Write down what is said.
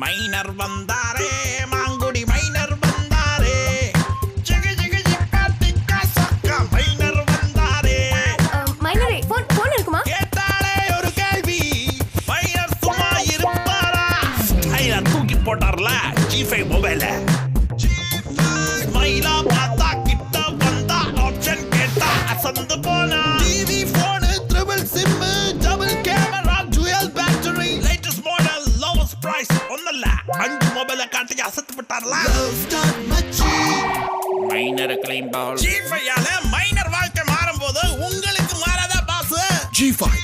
Minor வந்தாரே Mangudi minor வந்தாரே minor வந்தாரே. மைனரே போன் இருக்குமா? கேட்டாலே ஒரு கேள்வி, மைனர் சும்மா இருப்பாரா? மைனர் தூக்கி போட்டார்ல G5 மொபைல. ஸ்மைலா பார்த்தா கிட்ட வந்தா ஆப்ஷன் கேட்டா அசந்து போனா. TV phone triple SIM double camera dual battery latest model lowest price ஒன்னல்ல 5 மொபைல காட்டி அசத்து விட்டார்ல. மைனர் கிளைம் பால் G5 ஆல மைனர் வாழ்க்கை மாறும்போது உங்களுக்கு மாறாதா பாஸ்? G5